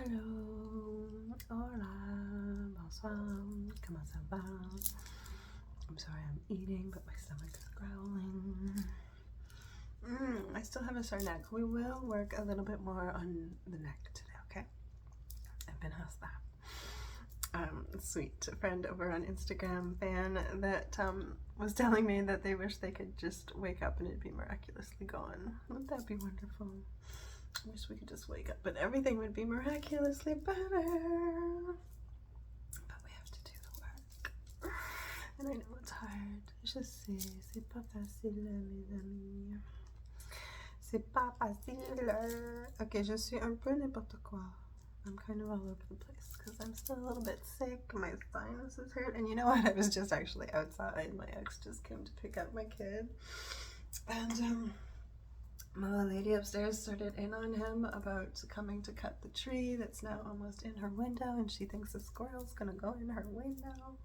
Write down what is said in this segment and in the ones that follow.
Hello, hola, bonsoir, comment ça va? I'm sorry I'm eating, but my stomach is growling. I still have a sore neck. We will work a little bit more on the neck today, okay? I've been asked that. Sweet friend over on Instagram, fan, that was telling me that they wish they could just wake up and it'd be miraculously gone. Wouldn't that be wonderful? I wish we could just wake up and everything would be miraculously better. But we have to do the work. And I know it's hard. Je sais, c'est pas facile, mes amis. C'est pas facile. Okay, je suis un peu n'importe quoi. I'm kind of all over the place because I'm still a little bit sick. My sinuses hurt. And you know what? I was just actually outside. My ex just came to pick up my kid. And my lady upstairs started in on him about coming to cut the tree that's now almost in her window, and she thinks a squirrel's gonna go in her window.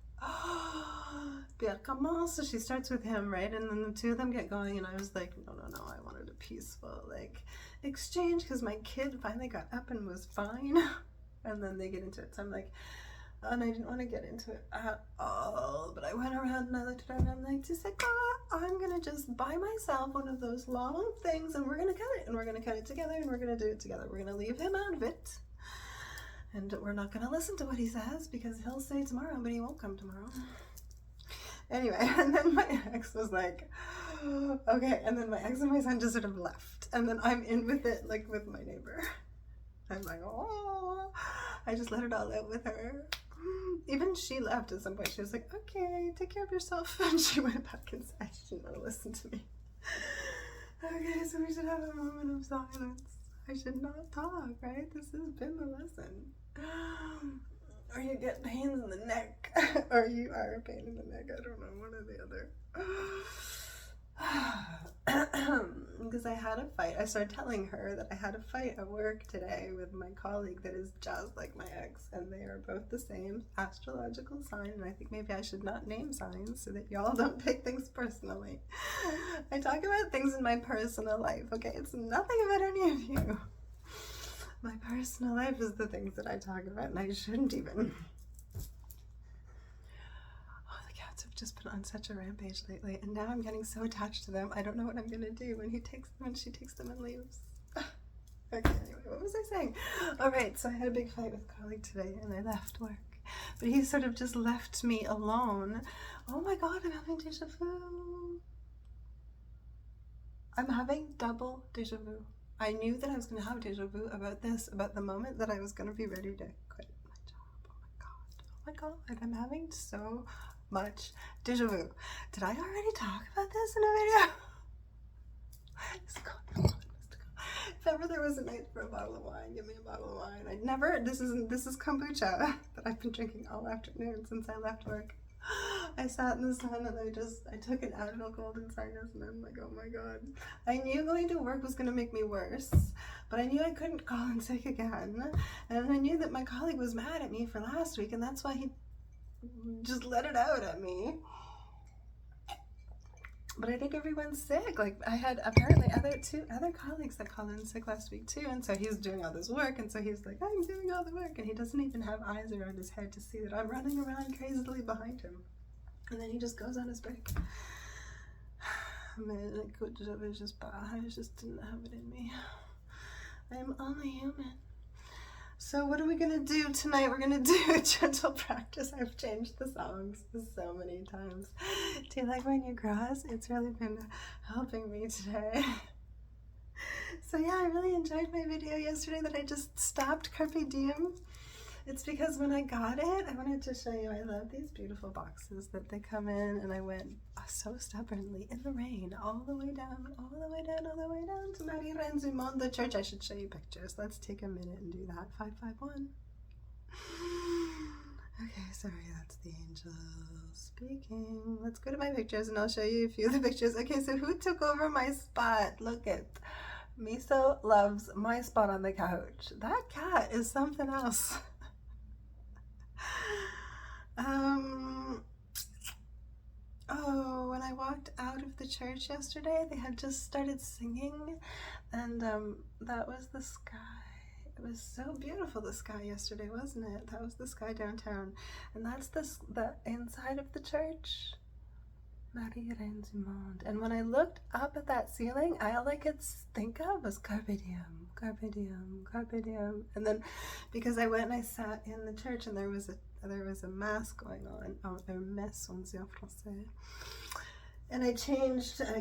Pierre commence. So she starts with him, right? And then the two of them get going, and I was like, no, I wanted a peaceful exchange because my kid finally got up and was fine. And then they get into it, so I'm like, and I didn't want to get into it at all, but I went around and I looked at her and I'm like, I'm gonna just buy myself one of those long things and we're gonna cut it, and we're gonna cut it together, and we're gonna do it together. We're gonna leave him out of it, and we're not gonna listen to what he says because he'll say tomorrow, but he won't come tomorrow. Anyway, and then my ex was like, okay, and then my ex and my son just sort of left, and then I'm in with it, like with my neighbor. I'm like, oh, I just let it all out with her. Even she left at some point. She was like, okay, take care of yourself. And she went back inside. She didn't want to listen to me. Okay, so we should have a moment of silence. I should not talk, right? This has been the lesson. Or you get pains in the neck. Or you are a pain in the neck. I don't know, one or the other. Because I had a fight. I started telling her that I had a fight at work today with my colleague that is just like my ex, and they are both the same astrological sign, and I think maybe I should not name signs so that y'all don't take things personally. I talk about things in my personal life, okay? It's nothing about any of you. My personal life is the things that I talk about, and I shouldn't even. Have just been on such a rampage lately, and now I'm getting so attached to them. I don't know what I'm gonna do when she takes them and leaves. Okay, anyway, what was I saying? Alright, so I had a big fight with a colleague today and I left work, but he sort of just left me alone. Oh my god, I'm having deja vu. I'm having double deja vu. I knew that I was gonna have deja vu about this, about the moment that I was gonna be ready to quit my job. Oh my god, I'm having so much deja vu. Did I already talk about this in a video? If ever there was a night for a bottle of wine, give me a bottle of wine. This is kombucha that I've been drinking all afternoon since I left work. I sat in the sun and I took an Advil cold and sinus, and I'm like, oh my god. I knew going to work was gonna make me worse, but I knew I couldn't call in sick again. And I knew that my colleague was mad at me for last week, and that's why he just let it out at me. But I think everyone's sick. Like, I had apparently two other colleagues that called in sick last week too, and so he's doing all this work, and so he's like, I'm doing all the work, and he doesn't even have eyes around his head to see that I'm running around crazily behind him. And then he just goes on his break. Mais écoute, j'avais juste pas. I just didn't have it in me. I'm only human. So what are we gonna do tonight? We're gonna do a gentle practice. I've changed the songs so many times. Do you like my new grass? It's really been helping me today. So yeah, I really enjoyed my video yesterday that I just stopped Carpe Diem. It's because when I got it, I wanted to show you, I love these beautiful boxes that they come in, and I went so stubbornly in the rain all the way down to Marie Renzimond, the church. I should show you pictures. Let's take a minute and do that. 551. Okay, sorry, that's the angel speaking. Let's go to my pictures and I'll show you a few of the pictures. Okay, so who took over my spot? Look at Miso loves my spot on the couch. That cat is something else. Oh, when I walked out of the church yesterday, they had just started singing, and that was the sky. It was so beautiful, the sky yesterday, wasn't it? That was the sky downtown. And that's the inside of the church. Marie reigns du monde. And when I looked up at that ceiling, all I could think of was carpe diem, carpe diem, carpe diem. And then, because I went and I sat in the church, and there was a mass going on, messe on dit en français. And I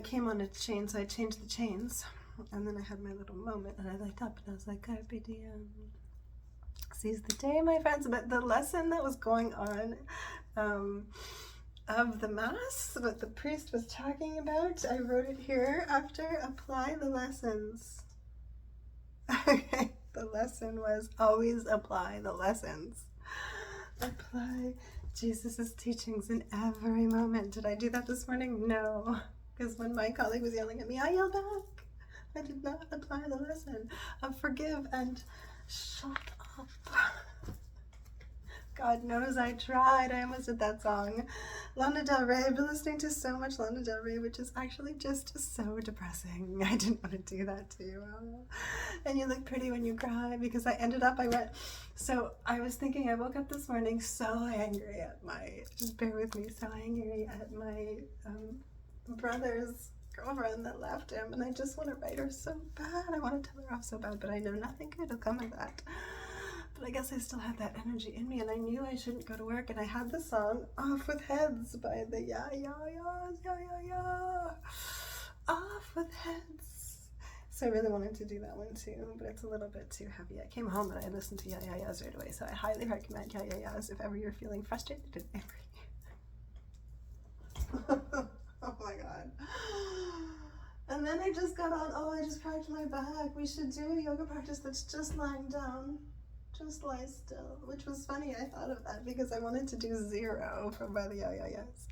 came on a chain, so I changed the chains. And then I had my little moment, and I looked up, and I was like, carpe diem. Seize the day, my friends. But the lesson that was going on, of the Mass, what the priest was talking about, I wrote it here after. Apply the lessons. Okay, the lesson was always apply the lessons. Apply Jesus' teachings in every moment. Did I do that this morning? No, because when my colleague was yelling at me, I yelled back. I did not apply the lesson of forgive and shut up. God knows I tried. I almost did that song. Lana Del Rey. I've been listening to so much Lana Del Rey, which is actually just so depressing. I didn't want to do that to you. And you look pretty when you cry, because I was thinking, I woke up this morning so angry at just bear with me, so angry at my brother's girlfriend that left him. And I just want to write her so bad. I want to tell her off so bad, but I know nothing good will come of that. But I guess I still have that energy in me, and I knew I shouldn't go to work, and I had the song Off With Heads by the Yeah, Off With Heads. So I really wanted to do that one too, but it's a little bit too heavy. I came home and I listened to Yeah right away, so I highly recommend Yeah if ever you're feeling frustrated and angry. Oh my God. And then I just got on, I just cracked my back. We should do a yoga practice that's just lying down. Just lie still, which was funny. I thought of that because I wanted to do 0 from by the Yeah-Yeahs.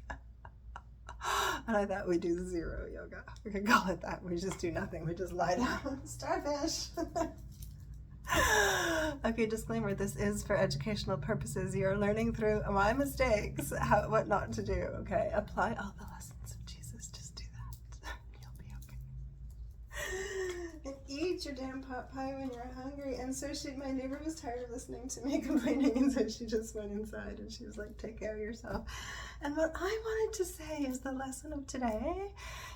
And I thought we'd do 0 yoga. We could call it that. We just do nothing. We just lie down. Starfish. Okay, disclaimer, this is for educational purposes. You're learning through my mistakes what not to do, okay? Apply all the lessons of Jesus. Just do that. You'll be okay. And eat your damn pot pie when you're hungry. And so my neighbor was tired of listening to me complaining, and so she just went inside and she was like, take care of yourself. And what I wanted to say is the lesson of today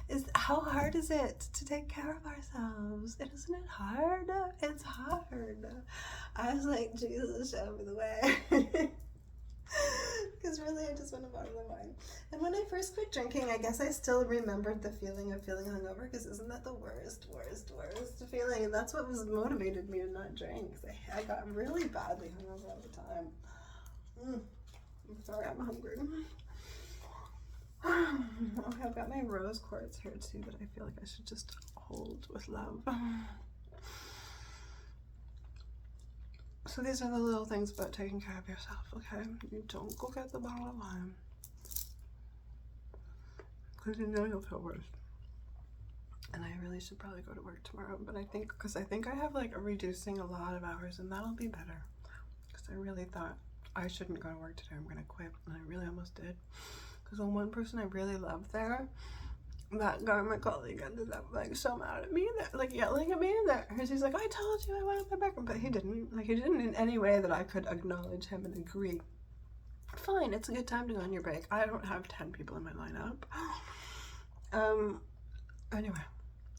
is, how hard is it to take care of ourselves? Isn't it hard? It's hard. I was like, Jesus, show me the way. Because really, I just want a bottle of wine. And when I first quit drinking, I guess I still remembered the feeling of feeling hungover, because isn't that the worst feeling? And that's what motivated me to not drink. I got really badly hungover all the time. I'm sorry, I'm hungry. Okay, I've got my rose quartz here too, that I feel like I should just hold with love. So these are the little things about taking care of yourself, okay? You don't go get the bottle of wine, because you know you'll feel worse. And I really should probably go to work tomorrow, but I think I have like reducing a lot of hours, and that'll be better, because I really thought I shouldn't go to work today. I'm gonna quit, and I really almost did. Because the one person I really loved there, that guy, my colleague, ended up like so mad at me, that like yelling at me, that he's like, I told you I wanted my back, but he didn't in any way that I could acknowledge him and agree. Fine, it's a good time to go on your break. I don't have 10 people in my lineup. Anyway,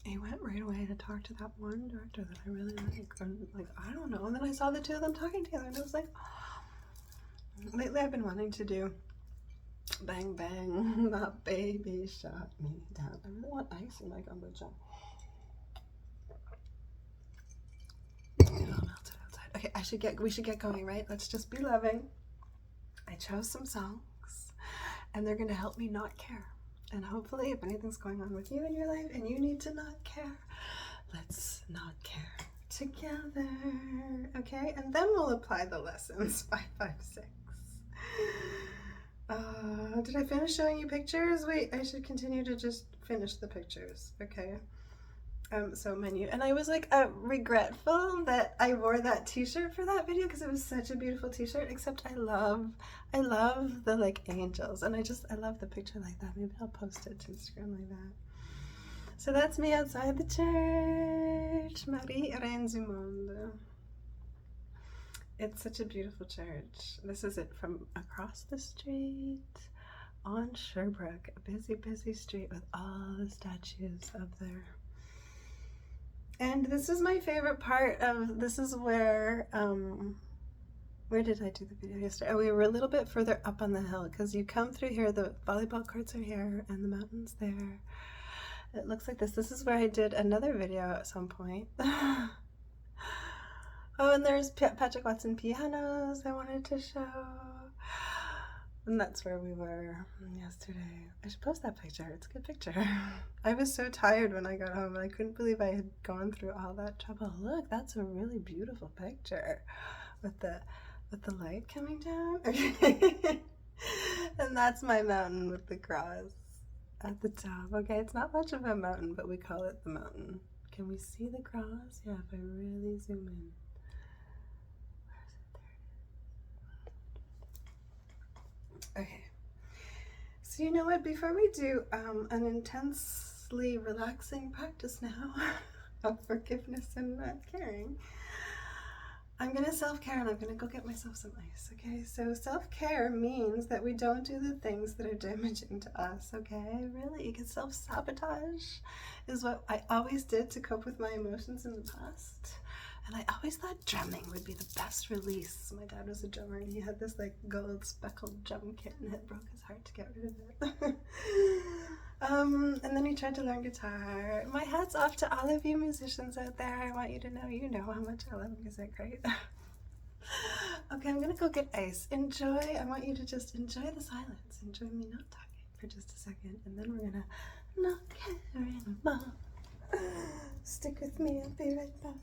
he went right away to talk to that one director that I really like, and like, I don't know, and then I saw the two of them talking together, and I was like, lately I've been wanting to do Bang Bang, that baby shot me down. I really want ice in my kombucha. It's all melted outside. Okay, we should get going, right? Let's just be loving. I chose some songs, and they're gonna help me not care. And hopefully, if anything's going on with you in your life and you need to not care, let's not care together, okay? And then we'll apply the lessons. 5, 5, 6. Did I finish showing you pictures? Wait, I should continue to just finish the pictures, okay? So menu, and I was like regretful that I wore that t-shirt for that video, because it was such a beautiful t-shirt, except I love the like angels, and I love the picture like that. Maybe I'll post it to Instagram like that. So that's me outside the church. Marie reigns du monde. It's such a beautiful church. This is it from across the street on Sherbrooke, a busy, busy street with all the statues up there. And this is my favorite part of, this is where did I do the video yesterday? Oh, we were a little bit further up on the hill because you come through here, the volleyball courts are here and the mountain's there. It looks like this. This is where I did another video at some point. Oh, and there's Patrick Watson pianos I wanted to show. And that's where we were yesterday. I should post that picture. It's a good picture. I was so tired when I got home. I couldn't believe I had gone through all that trouble. Look, that's a really beautiful picture with the light coming down. Okay. And that's my mountain with the cross at the top. Okay, it's not much of a mountain, but we call it the mountain. Can we see the cross? Yeah, if I really zoom in. Okay, so you know what, before we do an intensely relaxing practice now of forgiveness and not caring, I'm gonna self-care and I'm gonna go get myself some ice, okay? So self-care means that we don't do the things that are damaging to us, okay? Really, you can self-sabotage is what I always did to cope with my emotions in the past. And I always thought drumming would be the best release. My dad was a drummer and he had this like gold speckled drum kit and it broke his heart to get rid of it. And then he tried to learn guitar. My hat's off to all of you musicians out there. I want you to know you know how much I love music, right? Okay, I'm gonna go get ice. Enjoy. I want you to just enjoy the silence. Enjoy me not talking for just a second. And then we're gonna not care anymore. Stick with me, I'll be right back.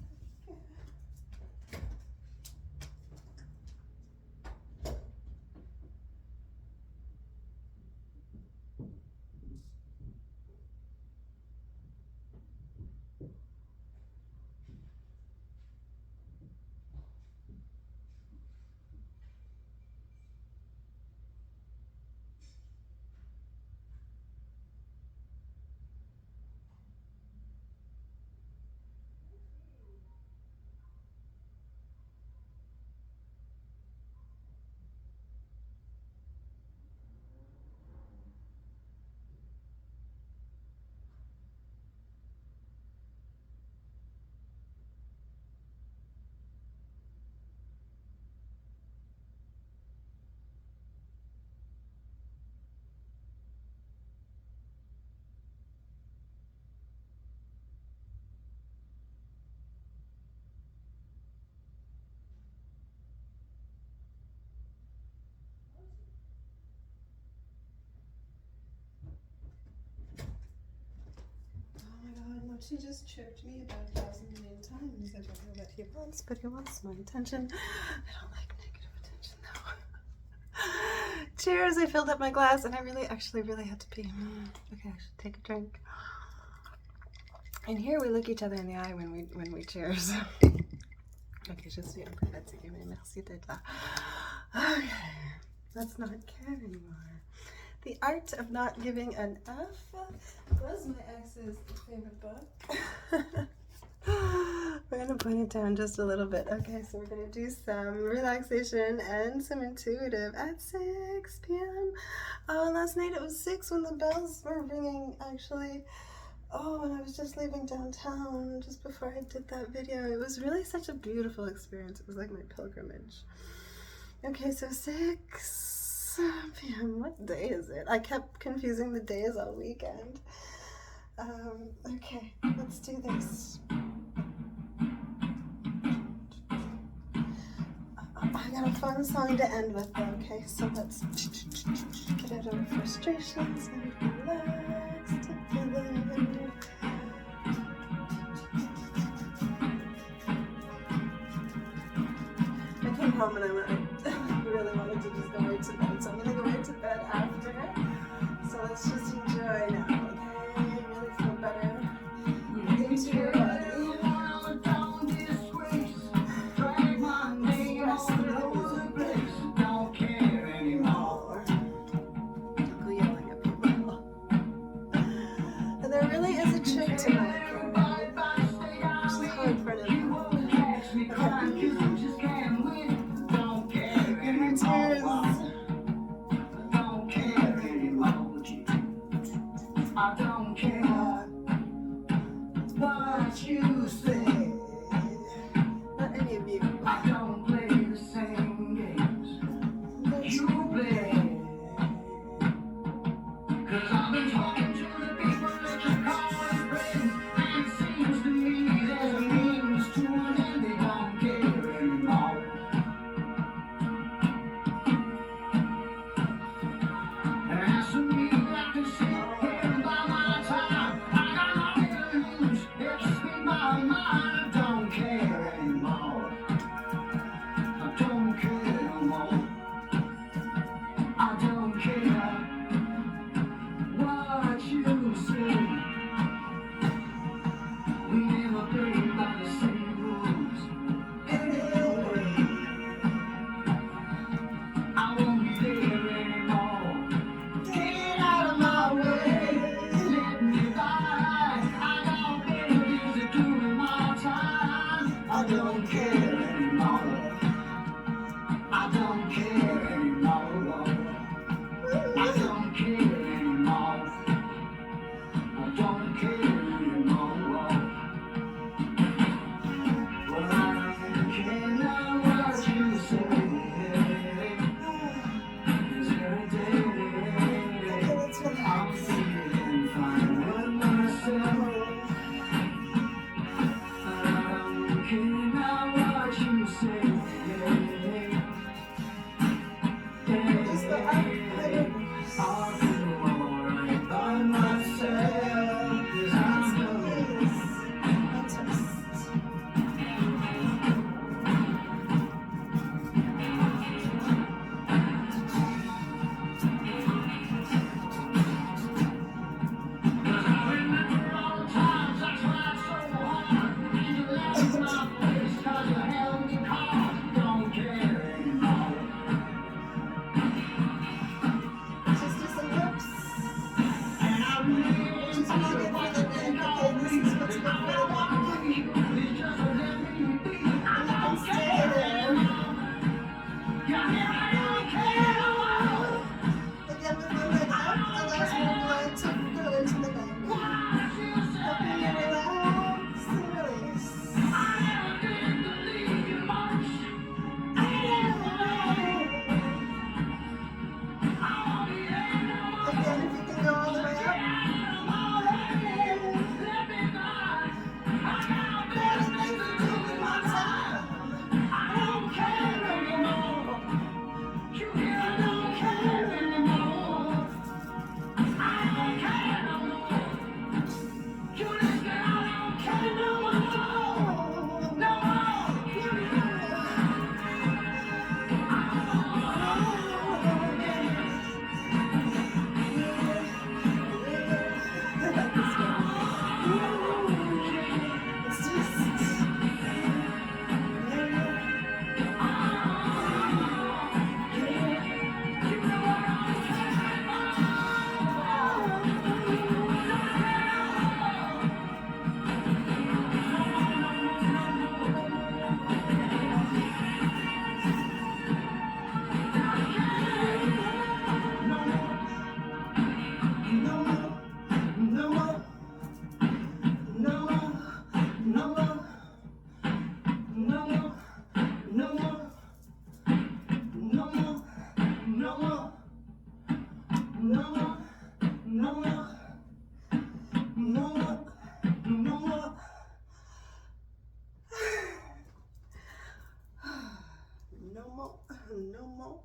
She just chirped me about 1,000 million times. I don't know what he wants, but he wants my attention. I don't like negative attention though. Cheers! I filled up my glass and I actually really had to pee. Okay, I should take a drink. And here we look each other in the eye when we cheers. Okay, je suis un peu fatiguée, mais merci d'être là. Okay, let's not care anymore. The Art of Not Giving an F was my ex's favorite book. We're going to point it down just a little bit. Okay, so we're going to do some relaxation and some intuitive at 6 p.m. Oh, and last night it was 6 when the bells were ringing, actually. Oh, and I was just leaving downtown just before I did that video. It was really such a beautiful experience. It was like my pilgrimage. Okay, so 6 p.m. What day is it? I kept confusing the days all weekend. Okay, let's do this. I got a fun song to end with though, okay? So let's get out our frustrations and relax together. I came home and I really wanted to just go right to bed, so I'm gonna go right to bed after. So let's just enjoy now, okay? Really feel better into your body. I don't care anymore. I don't care anymore. I don't care anymore. I don't care anymore. Well, I don't care now what you say. Is there a day I'm feeling fine with myself? I don't care now what you say. I'll feel alright by myself. 'Cause I know. No more.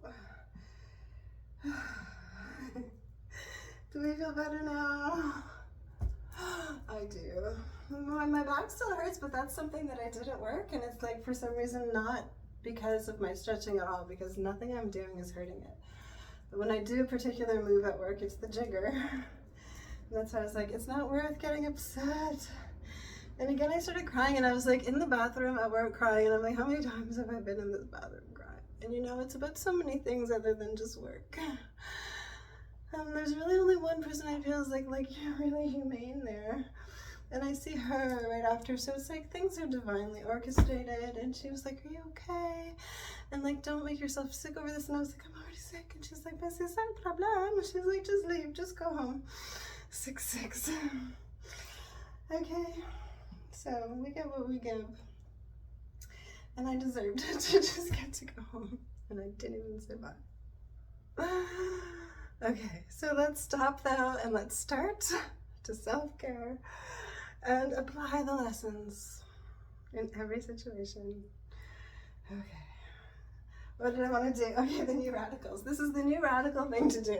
Do we feel better now? I do. My back still hurts, but that's something that I did at work, and it's like for some reason not because of my stretching at all, because nothing I'm doing is hurting it. But when I do a particular move at work, it's the jigger. And that's why I was like, it's not worth getting upset. And again, I started crying, and I was like in the bathroom at work crying, and I'm like, how many times have I been in this bathroom crying? And you know, it's about so many things other than just work. There's really only one person I feel is like really humane there. And I see her right after, so it's like things are divinely orchestrated. And she was like, are you okay? And like, don't make yourself sick over this. And I was like, I'm already sick. And she's like, c'est ça le problème. She's like, just leave, just go home. 6-6. Okay, so we get what we give. And I deserved it to just get to go home. And I didn't even say bye. Okay, so let's stop though, and let's start to self-care and apply the lessons in every situation. Okay, what did I want to do? Okay, the new radicals. This is the new radical thing to do.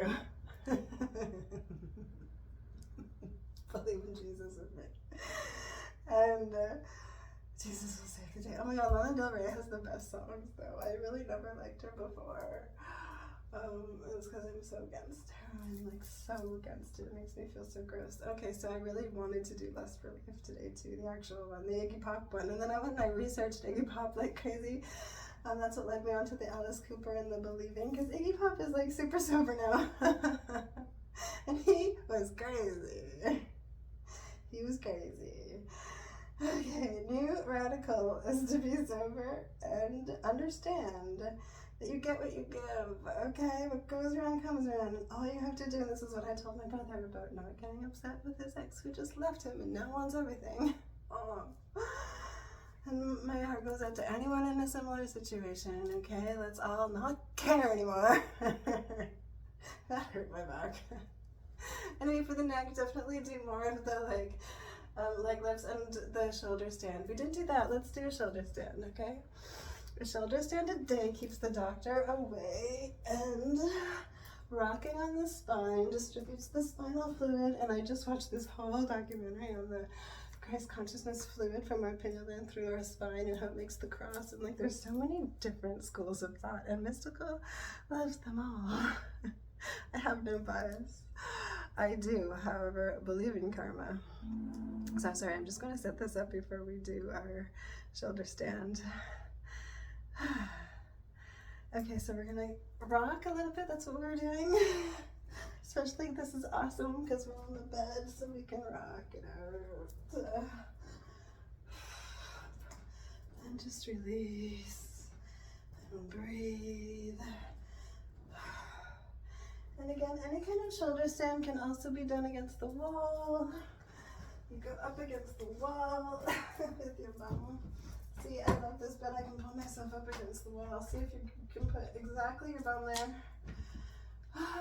Believe in Jesus with me. And Jesus will save the day. Oh my God, Lana Del Rey has the best songs though. I really never liked her before. It's because I'm so against her. I'm like so against it. It makes me feel so gross. Okay, so I really wanted to do Lust for Life today too, the actual one, the Iggy Pop one. And then I went and I researched Iggy Pop like crazy. That's what led me on to the Alice Cooper and the Believing, because Iggy Pop is like super sober now. And he was crazy. He was crazy. Okay, new radical is to be sober and understand that you get what you give, okay? What goes around comes around, and all you have to do, and this is what I told my brother about not getting upset with his ex who just left him and now wants everything. Oh. And my heart goes out to anyone in a similar situation, okay? Let's all not care anymore. That hurt my back. Anyway, for the neck, definitely do more of the leg lifts and the shoulder stand. We didn't do that. Let's do a shoulder stand, okay? A shoulder stand a day keeps the doctor away, and rocking on the spine distributes the spinal fluid. And I just watched this whole documentary on the Christ consciousness fluid from our pineal gland through our spine and how it makes the cross. And like, there's so many different schools of thought, and Mystical loves them all. I have no bias. I do, however, believe in karma. So sorry, I'm just going to set this up before we do our shoulder stand. Okay, so we're going to rock a little bit. That's what we're doing. Especially this is awesome because we're on the bed, so we can rock it out. And just release and breathe. And again, any kind of shoulder stand can also be done against the wall. You go up against the wall with your bum. See, I love this bed. I can pull myself up against the wall. See if you can put exactly your bum there.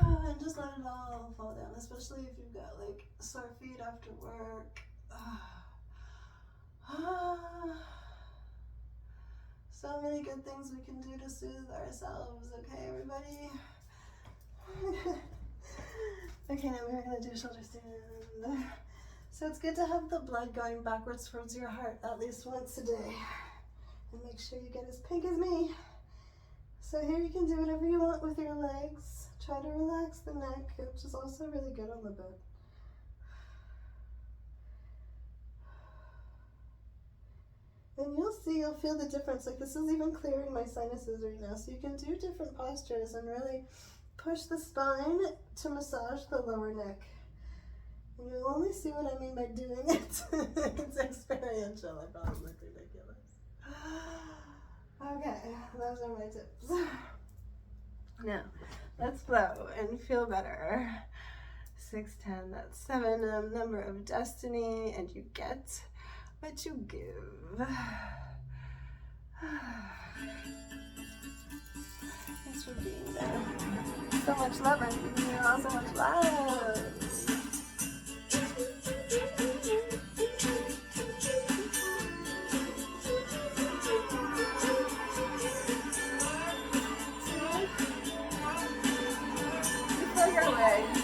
And just let it all fall down, especially if you've got like sore feet after work. So many good things we can do to soothe ourselves, okay, everybody? Okay, now we're going to do a shoulder stand. So it's good to have the blood going backwards towards your heart at least once a day. And make sure you get as pink as me. So here you can do whatever you want with your legs. Try to relax the neck, which is also really good on the bed. And you'll see, you'll feel the difference. Like, this is even clearing my sinuses right now. So you can do different postures and really push the spine to massage the lower neck. And you'll only see what I mean by doing it. It's experiential. I probably look ridiculous. Okay, those are my tips. Now, let's flow and feel better. 610, that's 7, number of destiny, and you get what you give. Thanks for being there. So much love. I'm giving you all so much love. You feel your legs.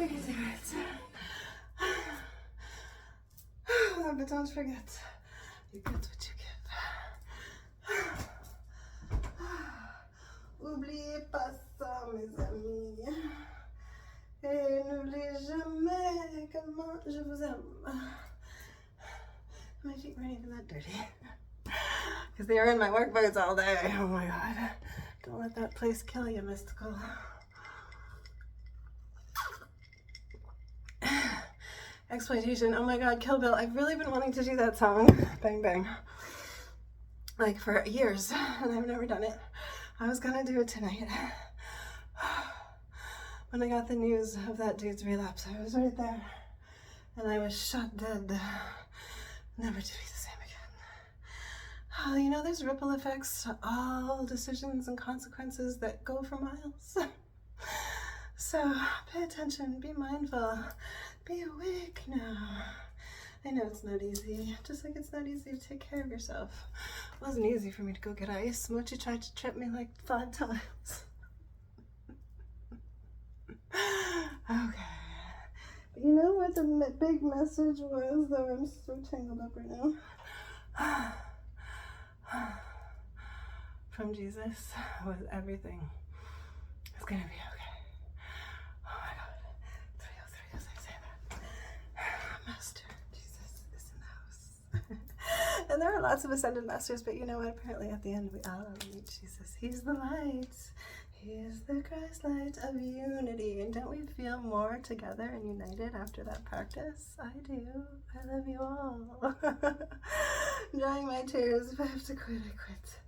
Take a deep breath. But don't forget, you get what you give. Oubliez pas ça, mes amis. Et n'oubliez jamais comment je vous aime. My feet weren't even that dirty. Because they were in my work boots all day. Oh my god. Don't let that place kill you, mystical. Exploitation. Oh my god, Kill Bill. I've really been wanting to do that song. Bang Bang. Like for years. And I've never done it. I was gonna do it tonight. When I got the news of that dude's relapse, I was right there. And I was shot dead. Never to be the same again. Oh, you know, there's ripple effects to all decisions and consequences that go for miles. So pay attention, be mindful, be awake now. I know it's not easy, just like it's not easy to take care of yourself. It wasn't easy for me to go get ice. Mochi tried to trip me like 5 times. Okay. But you know what the big message was, though I'm so tangled up right now? From Jesus was everything is gonna be okay. Oh my god. 303 as I say that. Master Jesus is in the house. And there are lots of ascended masters, but you know what? Apparently at the end we all meet Jesus. He's the light. He is the Christ light of unity. And don't we feel more together and united after that practice? I do. I love you all. Drying my tears. If I have to quit, I quit.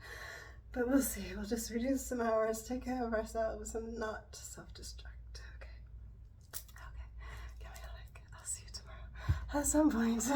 But we'll see. We'll just reduce some hours, take care of ourselves, and not self-destruct. Okay. Okay. Give me a like. I'll see you tomorrow. At some point.